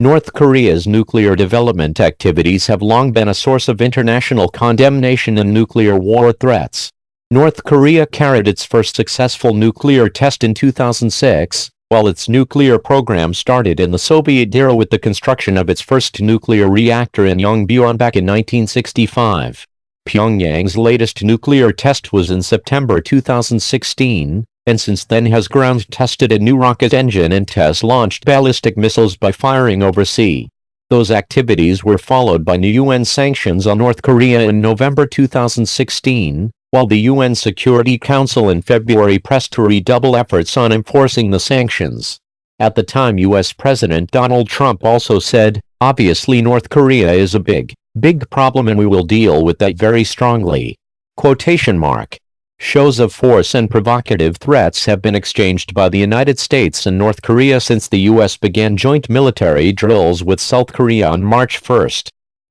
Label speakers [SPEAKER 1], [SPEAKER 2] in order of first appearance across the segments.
[SPEAKER 1] North Korea's nuclear development activities have long been a source of international condemnation and nuclear war threats. North Korea carried its first successful nuclear test in 2006, while its nuclear program started in the Soviet era with the construction of its first nuclear reactor in Yongbyon back in 1965. Pyongyang's latest nuclear test was in September 2016, and since then has ground-tested a new rocket engine and test-launched ballistic missiles by firing overseas. Those activities were followed by new UN sanctions on North Korea in November 2016, while the UN Security Council in February pressed to redouble efforts on enforcing the sanctions. At the time, US President Donald Trump also said, "Obviously North Korea is a big problem and we will deal with that very strongly." Quotation mark. Shows of force and provocative threats have been exchanged by the United States and North Korea since the U.S. began joint military drills with South Korea on March 1.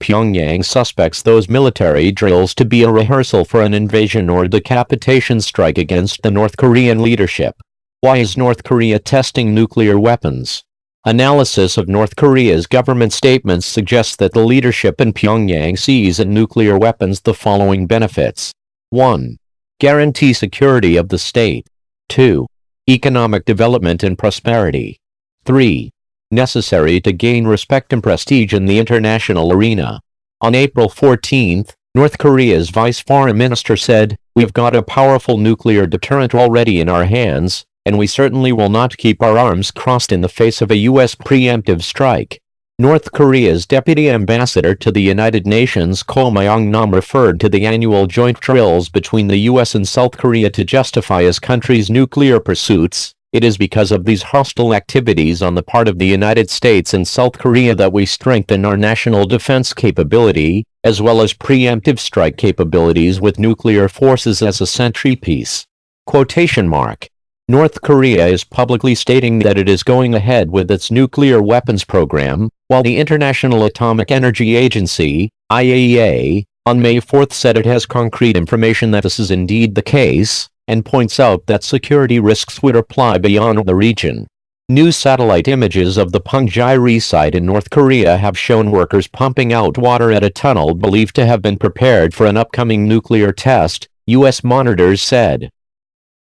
[SPEAKER 1] Pyongyang suspects those military drills to be a rehearsal for an invasion or decapitation strike against the North Korean leadership. Why is North Korea testing nuclear weapons? Analysis of North Korea's government statements suggests that the leadership in Pyongyang sees in nuclear weapons the following benefits. 1. Guarantee security of the state. 2. Economic development and prosperity. 3. Necessary to gain respect and prestige in the international arena. On April 14, North Korea's vice foreign minister said, "We've got a powerful nuclear deterrent already in our hands, and we certainly will not keep our arms crossed in the face of a U.S. preemptive strike." North Korea's deputy ambassador to the United Nations Ko Myong-nam referred to the annual joint drills between the U.S. and South Korea to justify his country's nuclear pursuits. "It is because of these hostile activities on the part of the United States and South Korea that we strengthen our national defense capability, as well as preemptive strike capabilities with nuclear forces as a centerpiece." Quotation mark. North Korea is publicly stating that it is going ahead with its nuclear weapons program, while the International Atomic Energy Agency, IAEA, on May 4 said it has concrete information that this is indeed the case, and points out that security risks would apply beyond the region. New satellite images of the Punggye-ri site in North Korea have shown workers pumping out water at a tunnel believed to have been prepared for an upcoming nuclear test, U.S. monitors said.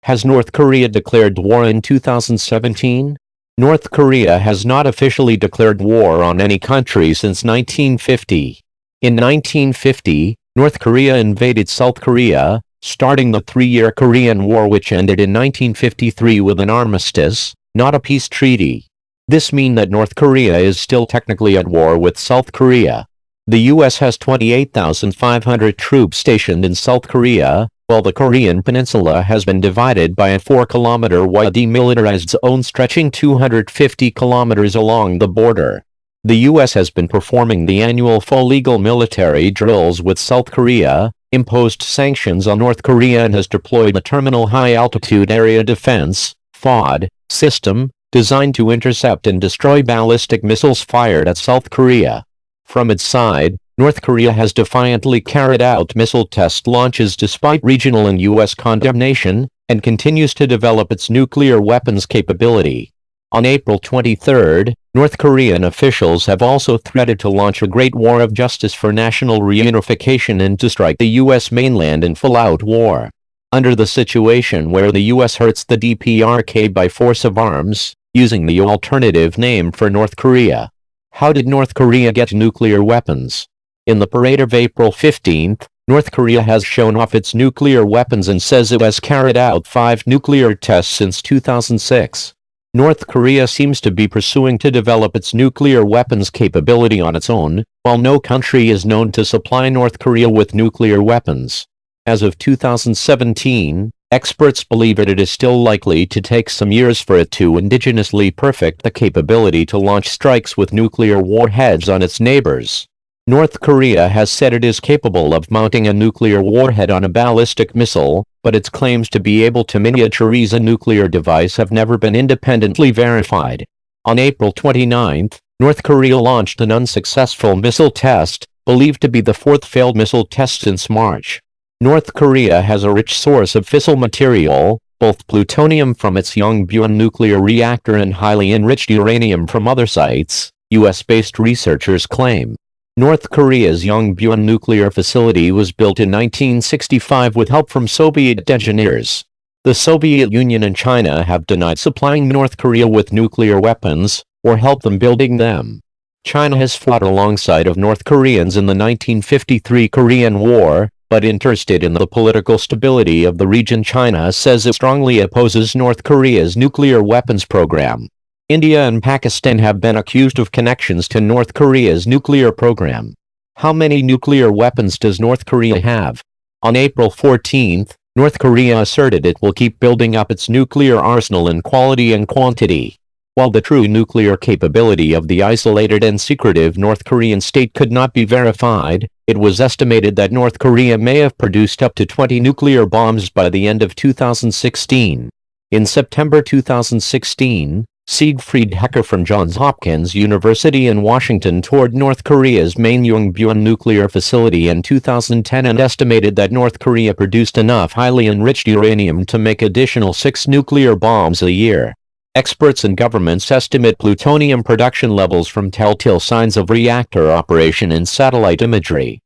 [SPEAKER 1] Has North Korea declared war in 2017? North Korea has not officially declared war on any country since 1950. In 1950, North Korea invaded South Korea, starting the three-year Korean War, which ended in 1953 with an armistice, not a peace treaty. This means that North Korea is still technically at war with South Korea. The U.S. has 28,500 troops stationed in South Korea, while the Korean peninsula has been divided by a 4-kilometer wide demilitarized zone stretching 250 kilometers along the border. The U.S. has been performing the annual full legal military drills with South Korea, imposed sanctions on North Korea, and has deployed a Terminal High Altitude Area Defense (THAAD) system designed to intercept and destroy ballistic missiles fired at South Korea. From its side, North Korea has defiantly carried out missile test launches despite regional and U.S. condemnation, and continues to develop its nuclear weapons capability. On April 23, North Korean officials have also threatened to launch a Great War of Justice for national reunification and to strike the U.S. mainland in full-out war. Under the situation where the U.S. hurts the DPRK by force of arms, using the alternative name for North Korea. How did North Korea get nuclear weapons? In the parade of April 15, North Korea has shown off its nuclear weapons and says it has carried out 5 nuclear tests since 2006. North Korea seems to be pursuing to develop its nuclear weapons capability on its own, while no country is known to supply North Korea with nuclear weapons. As of 2017, experts believe that it is still likely to take some years for it to indigenously perfect the capability to launch strikes with nuclear warheads on its neighbors. North Korea has said it is capable of mounting a nuclear warhead on a ballistic missile, but its claims to be able to miniaturize a nuclear device have never been independently verified. On April 29, North Korea launched an unsuccessful missile test, believed to be the 4th failed missile test since March. North Korea has a rich source of fissile material, both plutonium from its Yongbyon nuclear reactor and highly enriched uranium from other sites, U.S.-based researchers claim. North Korea's Yongbyon nuclear facility was built in 1965 with help from Soviet engineers. The Soviet Union and China have denied supplying North Korea with nuclear weapons, or help them building them. China has fought alongside of North Koreans in the 1953 Korean War, but interested in the political stability of the region. China says it strongly opposes North Korea's nuclear weapons program. India and Pakistan have been accused of connections to North Korea's nuclear program. How many nuclear weapons does North Korea have? On April 14, North Korea asserted it will keep building up its nuclear arsenal in quality and quantity. While the true nuclear capability of the isolated and secretive North Korean state could not be verified, it was estimated that North Korea may have produced up to 20 nuclear bombs by the end of 2016. In September 2016, Siegfried Hecker from Johns Hopkins University in Washington toured North Korea's main Yongbyon nuclear facility in 2010 and estimated that North Korea produced enough highly enriched uranium to make additional 6 nuclear bombs a year. Experts and governments estimate plutonium production levels from telltale signs of reactor operation in satellite imagery.